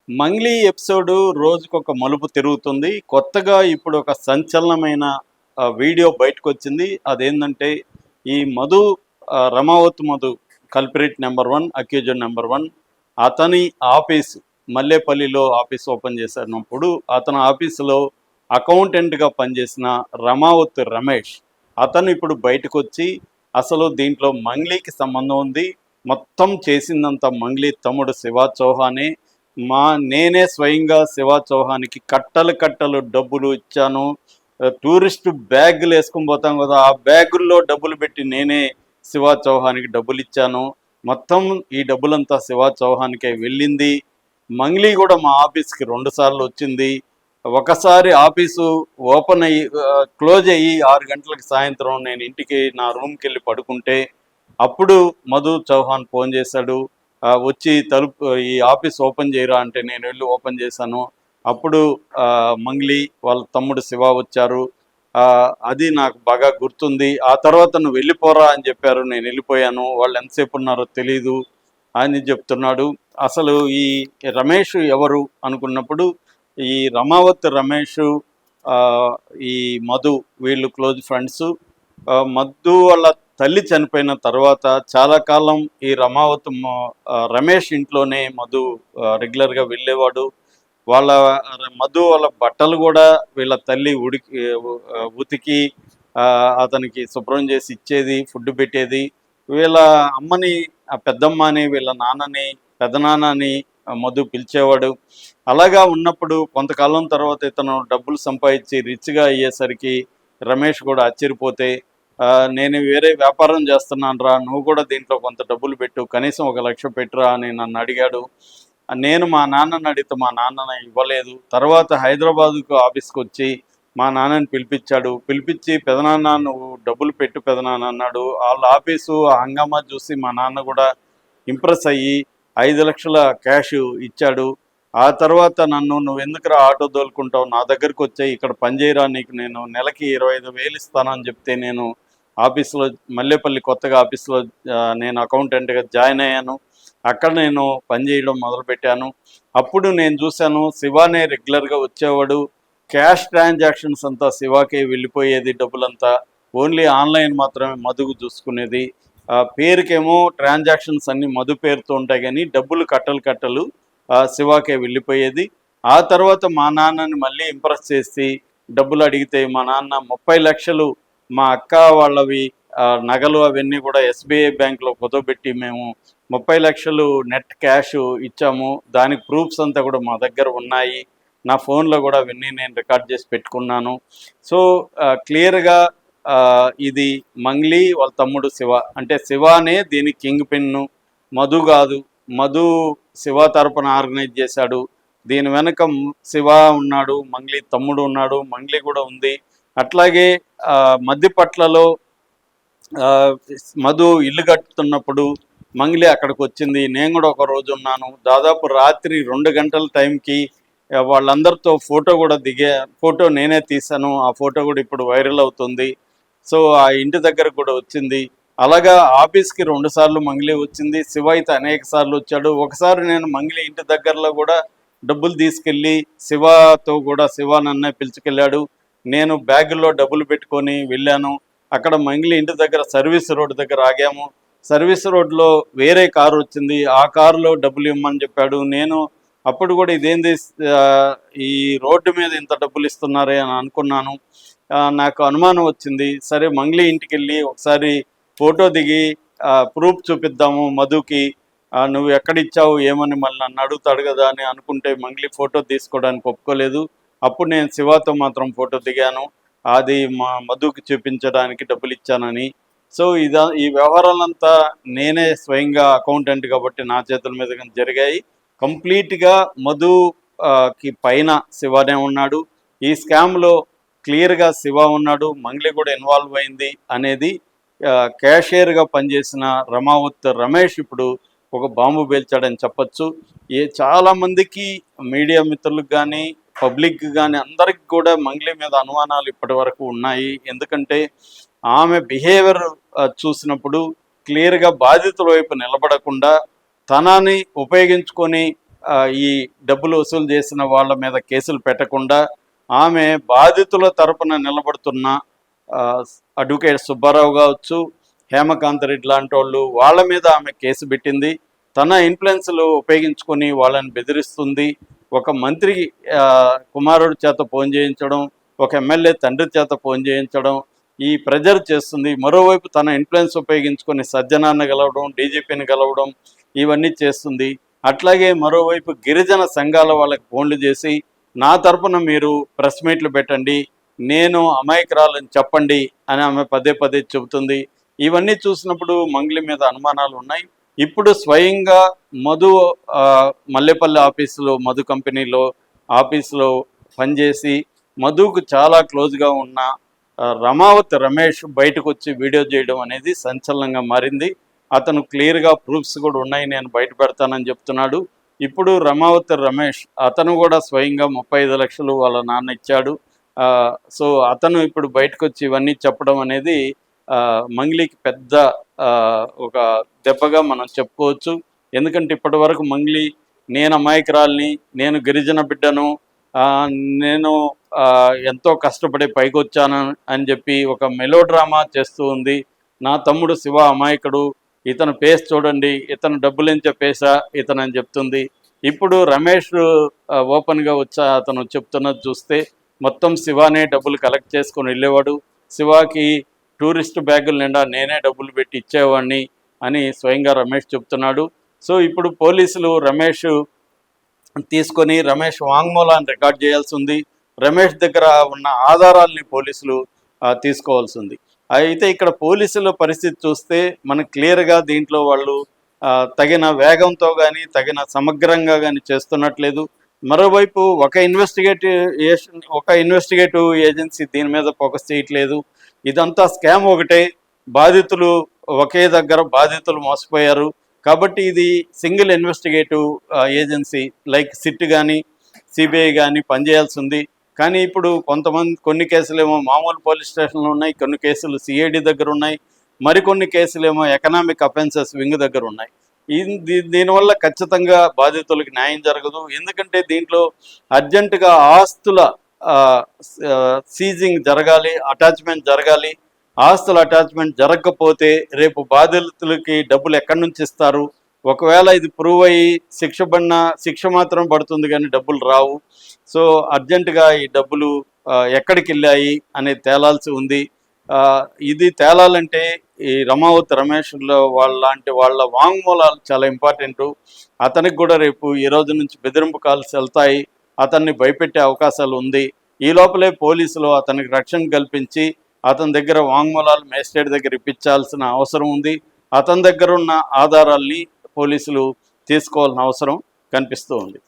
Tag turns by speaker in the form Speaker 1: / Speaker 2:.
Speaker 1: Mangli episode రోజుకొక మలుపు తిరుగుతుంది. కొత్తగా ఇప్పుడు ఒక సంచలనమైన వీడియో బయటకొచ్చింది. అదేందంటే ఈ Madhu Ramavath Madhu culprit number 1, accused number 1 అతని ఆఫీసు మల్లేపల్లిలో ఆఫీస్ ఓపెన్ చేసినప్పుడు అతని ఆఫీసులో అకౌంటెంట్గా పనిచేసిన రమావత్ రమేష్ అతను ఇప్పుడు బయటకొచ్చి అసలు దీంట్లో మంగ్లీకి సంబంధం ఉంది, మొత్తం చేసిందంతా మంగ్లీ తమ్ముడు శివ చౌహానే, నేనే స్వయంగా శివ చౌహాన్కి కట్టలు డబ్బులు ఇచ్చాను, టూరిస్ట్ బ్యాగులు వేసుకుని పోతాం కదా, ఆ బ్యాగుల్లో డబ్బులు పెట్టి నేనే శివ చౌహాన్కి డబ్బులు ఇచ్చాను, మొత్తం ఈ డబ్బులంతా శివ చౌహాన్కే వెళ్ళింది. మంగ్లీ కూడా మా ఆఫీస్కి 2 సార్లు వచ్చింది. ఒకసారి ఆఫీసు ఓపెన్ అయ్యి క్లోజ్ అయ్యి 6 గంటలకు సాయంత్రం నేను ఇంటికి నా రూమ్కి వెళ్ళి పడుకుంటే అప్పుడు మధు చౌహాన్ ఫోన్ చేశాడు. వచ్చి తలుపు ఈ ఆఫీస్ ఓపెన్ చేయరా అంటే నేను వెళ్ళి ఓపెన్ చేశాను. అప్పుడు మంగ్లీ వాళ్ళ తమ్ముడు శివ వచ్చారు. అది నాకు బాగా గుర్తుంది. ఆ తర్వాత నువ్వు వెళ్ళిపోరా అని చెప్పారు, నేను వెళ్ళిపోయాను. వాళ్ళు ఎంతసేపు ఉన్నారో తెలీదు అని చెప్తున్నాడు. అసలు ఈ రమేష్ ఎవరు అనుకున్నప్పుడు ఈ రమావత్ రమేష్, ఈ మధు వీళ్ళు క్లోజ్ ఫ్రెండ్స్. మధు వాళ్ళ తల్లి చనిపోయిన తర్వాత చాలా కాలం ఈ రమేష్ ఇంట్లోనే మధు రెగ్యులర్గా వెళ్ళేవాడు. మధు వాళ్ళ బట్టలు కూడా వీళ్ళ తల్లి ఉతికి అతనికి శుభ్రం చేసి ఇచ్చేది, ఫుడ్ పెట్టేది. వీళ్ళ అమ్మని పెద్దమ్మని, వీళ్ళ నాన్నని పెదనాన్నని మధు పిలిచేవాడు. అలాగా ఉన్నప్పుడు కొంతకాలం తర్వాత ఇతను డబ్బులు సంపాదించి రిచ్గా అయ్యేసరికి రమేష్ కూడా ఆశ్చర్యపోతే, నేను వేరే వ్యాపారం చేస్తున్నాను రా, నువ్వు కూడా దీంట్లో కొంత డబ్బులు పెట్టు, కనీసం 1 లక్ష పెట్టురా అని నన్ను అడిగాడు. నేను మా నాన్నని అడిగితే మా నాన్న ఇవ్వలేదు. తర్వాత హైదరాబాదుకు ఆఫీస్కి వచ్చి మా నాన్నని పిలిపించి పెదనాన్న నువ్వు డబ్బులు పెట్టు పెదనాన్న అన్నాడు. వాళ్ళ ఆఫీసు హంగామా చూసి మా నాన్న కూడా ఇంప్రెస్ అయ్యి 5 లక్షల క్యాష్ ఇచ్చాడు. ఆ తర్వాత నువ్వు ఎందుకురా ఆటో తోలుకుంటావు, నా దగ్గరకు వచ్చాయి, ఇక్కడ పనిచేయరా, నీకు నేను నెలకి 25,000 ఇస్తానని చెప్తే నేను ఆఫీస్లో మల్లేపల్లి కొత్తగా ఆఫీస్లో నేను అకౌంటెంట్గా జాయిన్ అయ్యాను. అక్కడ నేను పనిచేయడం మొదలుపెట్టాను. అప్పుడు నేను చూశాను శివానే రెగ్యులర్గా వచ్చేవాడు. క్యాష్ ట్రాన్సాక్షన్స్ అంతా శివాకే వెళ్ళిపోయేది, డబ్బులంతా ఓన్లీ ఆన్లైన్ మాత్రమే మధుకు చూసుకునేది. పేరుకేమో ట్రాన్సాక్షన్స్ అన్నీ మధు పేరుతో ఉంటాయి కానీ డబ్బులు కట్టలు శివాకే వెళ్ళిపోయేది. ఆ తర్వాత మా నాన్నని మళ్ళీ ఇంప్రెస్ చేసి డబ్బులు అడిగితే మా నాన్న 30 లక్షలు మా అక్క వాళ్ళవి నగలు అవన్నీ కూడా SBI బ్యాంక్లో కుదవబెట్టి మేము 30 లక్షలు నెట్ క్యాష్ ఇచ్చాము. దానికి ప్రూఫ్స్ అంతా కూడా మా దగ్గర ఉన్నాయి. నా ఫోన్లో కూడా అవన్నీ నేను రికార్డ్ చేసి పెట్టుకున్నాను. సో క్లియర్గా ఇది మంగ్లీ వాళ్ళ తమ్ముడు శివ, అంటే శివానే దీని కింగ్ పిన్ను, మధు కాదు. మధు శివ తరపున ఆర్గనైజ్ చేశాడు. దీని వెనక శివ ఉన్నాడు, మంగ్లీ తమ్ముడు ఉన్నాడు, మంగ్లీ కూడా ఉంది. అట్లాగే మధ్యపట్లలో మధు ఇల్లు కట్టుతున్నప్పుడు మంగ్లీ అక్కడికి వచ్చింది. నేను కూడా ఒక రోజు ఉన్నాను. దాదాపు రాత్రి 2 గంటల టైంకి వాళ్ళందరితో ఫోటో కూడా ఫోటో నేనే తీశాను. ఆ ఫోటో కూడా ఇప్పుడు వైరల్ అవుతుంది. సో ఆ ఇంటి దగ్గర కూడా వచ్చింది. అలాగా ఆఫీస్కి 2 సార్లు మంగ్లీ వచ్చింది. శివ అయితే అనేక సార్లు వచ్చాడు. ఒకసారి నేను మంగ్లీ ఇంటి దగ్గరలో కూడా డబ్బులు తీసుకెళ్ళి శివతో కూడా శివ నన్నే పిలుచుకెళ్ళాడు. నేను బ్యాగుల్లో డబ్బులు పెట్టుకొని వెళ్ళాను. అక్కడ మంగ్లీ ఇంటి దగ్గర సర్వీస్ రోడ్ దగ్గర ఆగాము. సర్వీస్ రోడ్లో వేరే కారు వచ్చింది. ఆ కారులో డబ్బులు ఇవ్వమని చెప్పాడు. నేను అప్పుడు కూడా ఇదేంది ఈ రోడ్డు మీద ఇంత డబ్బులు ఇస్తున్నారే అని అనుకున్నాను. నాకు అనుమానం వచ్చింది. సరే మంగ్లీ ఇంటికి వెళ్ళి ఒకసారి ఫోటో దిగి ప్రూఫ్ చూపిద్దాము మధుకి, నువ్వు ఎక్కడిచ్చావు ఏమని మళ్ళీ నన్ను అడుగుతాడు కదా అని అనుకుంటే మంగ్లీ ఫోటో తీసుకోవడానికి ఒప్పుకోలేదు. అప్పుడు నేను శివతో మాత్రం ఫోటో దిగాను, అది మా మధుకి చూపించడానికి డబ్బులు ఇచ్చానని. సో ఈ వ్యవహారాలంతా నేనే స్వయంగా అకౌంటెంట్ కాబట్టి నా చేతుల మీద జరిగాయి. కంప్లీట్గా మధుకి పైన శివనే ఉన్నాడు. ఈ స్కామ్లో క్లియర్గా శివ ఉన్నాడు, మంగ్లీ కూడా ఇన్వాల్వ్ అయింది అనేది క్యాషియర్గా పనిచేసిన రమావత్ రమేష్ ఇప్పుడు ఒక బాంబు పేల్చాడని చెప్పచ్చు. చాలామందికి మీడియా మిత్రులకు కానీ పబ్లిక్ కానీ అందరికి కూడా మంగ్లీ మీద అనుమానాలు ఇప్పటి వరకు ఉన్నాయి. ఎందుకంటే ఆమె బిహేవియర్ చూసినప్పుడు క్లియర్గా బాధితుల వైపు నిలబడకుండా తనని ఉపయోగించుకొని ఈ డబ్బులు వసూలు చేసిన వాళ్ళ మీద కేసులు పెట్టకుండా ఆమె బాధితుల తరపున నిలబడుతున్న ఆ, అడ్వకేట్ సుబ్బారావు కావచ్చు, హేమకాంత్ రెడ్డి లాంటి వాళ్ళు, వాళ్ళ మీద ఆమె కేసు పెట్టింది. తన ఇన్ఫ్లుయెన్స్లు ఉపయోగించుకొని వాళ్ళని బెదిరిస్తుంది. ఒక మంత్రి కుమారుడి చేత ఫోన్ చేయించడం, ఒక ఎమ్మెల్యే తండ్రి చేత ఫోన్ చేయించడం, ఈ ప్రెజర్ చేస్తుంది. మరోవైపు తన ఇన్ఫ్లుయెన్స్ ఉపయోగించుకొని సజ్జనాన్ని గెలవడం, డీజీపీని గెలవడం, ఇవన్నీ చేస్తుంది. అట్లాగే మరోవైపు గిరిజన సంఘాల వాళ్ళకి ఫోన్లు చేసి నా తరపున మీరు ప్రెస్ మీట్లు పెట్టండి, నేను అమాయకురాలని చెప్పండి అని ఆమె పదే పదే చెబుతుంది. ఇవన్నీ చూసినప్పుడు మంగ్లీ మీద అనుమానాలు ఉన్నాయి. ఇప్పుడు స్వయంగా మధు మల్లెపల్లి ఆఫీసులో, మధు కంపెనీలో ఆఫీసులో పనిచేసి మధుకు చాలా క్లోజ్గా ఉన్న రమావత్ రమేష్ బయటకు వచ్చి వీడియో చేయడం అనేది సంచలనంగా మారింది. అతను క్లియర్గా ప్రూఫ్స్ కూడా ఉన్నాయి, నేను బయట పెడతానని చెప్తున్నాడు. ఇప్పుడు రమావత్ రమేష్ అతను కూడా స్వయంగా 35 లక్షలు వాళ్ళ నాన్న ఇచ్చాడు. సో అతను ఇప్పుడు బయటకు వచ్చి ఇవన్నీ చెప్పడం అనేది మంగ్లీకి పెద్ద ఒక దెబ్బగా మనం చెప్పుకోవచ్చు. ఎందుకంటే ఇప్పటి వరకు మంగ్లీ నేను అమాయకురాల్ని, నేను గిరిజన బిడ్డను, నేను ఎంతో కష్టపడి పైకి వచ్చాను అని చెప్పి ఒక మెలో డ్రామా చేస్తూ ఉంది. నా తమ్ముడు శివ అమాయకుడు, ఇతను పేస్ చూడండి, ఇతను డబ్బులేంచే పేసా ఇతను అని చెప్తుంది. ఇప్పుడు రమేష్ ఓపెన్గా వచ్చా అతను చెప్తున్నది చూస్తే మొత్తం శివానే డబ్బులు కలెక్ట్ చేసుకొని వెళ్ళేవాడు, శివాకి టూరిస్ట్ బ్యాగుల నిండా నేనే డబ్బులు పెట్టి ఇచ్చేవాడిని అని స్వయంగా రమేష్ చెప్తున్నాడు. సో ఇప్పుడు పోలీసులు రమేష్ తీసుకొని రమేష్ వాంగ్మూలాన్ని రికార్డ్ చేయాల్సి ఉంది. రమేష్ దగ్గర ఉన్న ఆధారాలని పోలీసులు తీసుకోవాల్సి ఉంది. అయితే ఇక్కడ పోలీసుల పరిస్థితి చూస్తే మనకు క్లియర్గా దీంట్లో వాళ్ళు తగిన వేగంతో కానీ తగిన సమగ్రంగా కానీ చేస్తున్నట్లేదు. మరోవైపు ఒక ఇన్వెస్టిగేటివ్ ఏజెన్సీ దీని మీద ఫోకస్ చేయట్లేదు. ఇదంతా స్కామ్ ఒకటే, బాధితులు ఒకే దగ్గర బాధితులు మోసపోయారు కాబట్టి ఇది single investigative agency like SIT కానీ సిబిఐ కానీ పనిచేయాల్సి ఉంది. కానీ ఇప్పుడు కొన్ని కేసులేమో మామూలు పోలీస్ స్టేషన్లు ఉన్నాయి, కొన్ని కేసులు సిఐడి దగ్గర ఉన్నాయి, మరికొన్ని కేసులేమో ఎకనామిక్ అఫెన్సెస్ వింగ్ దగ్గర ఉన్నాయి. దీనివల్ల ఖచ్చితంగా బాధితులకు న్యాయం జరగదు. ఎందుకంటే దీంట్లో అర్జెంటుగా ఆస్తుల సీజింగ్ జరగాలి, అటాచ్మెంట్ జరగాలి. ఆస్తుల అటాచ్మెంట్ జరగకపోతే రేపు బాధితులకి డబ్బులు ఎక్కడి నుంచి ఇస్తారు? ఒకవేళ ఇది ప్రూవ్ అయ్యి శిక్ష మాత్రం పడుతుంది కానీ డబ్బులు రావు. సో అర్జెంటుగా ఈ డబ్బులు ఎక్కడికి వెళ్ళాయి అనేది తేలాల్సి ఉంది. ఇది తేలాలంటే ఈ రమావత్ రమేష్లో వాళ్ళ వాంగ్మూలాలు చాలా ఇంపార్టెంటు. అతనికి కూడా రేపు ఈ రోజు నుంచి బెదిరింపు కాల్స్ వెళ్తాయి, అతన్ని భయపెట్టే అవకాశాలు ఉంది. ఈ లోపలే పోలీసులు అతనికి రక్షణ కల్పించి అతని దగ్గర వాంగ్మూలాలు మేజిస్ట్రేట్ దగ్గర ఇప్పించాల్సిన అవసరం ఉంది. అతని దగ్గర ఉన్న ఆధారాల్ని పోలీసులు తీసుకోవాల్సిన అవసరం కనిపిస్తూ ఉంది.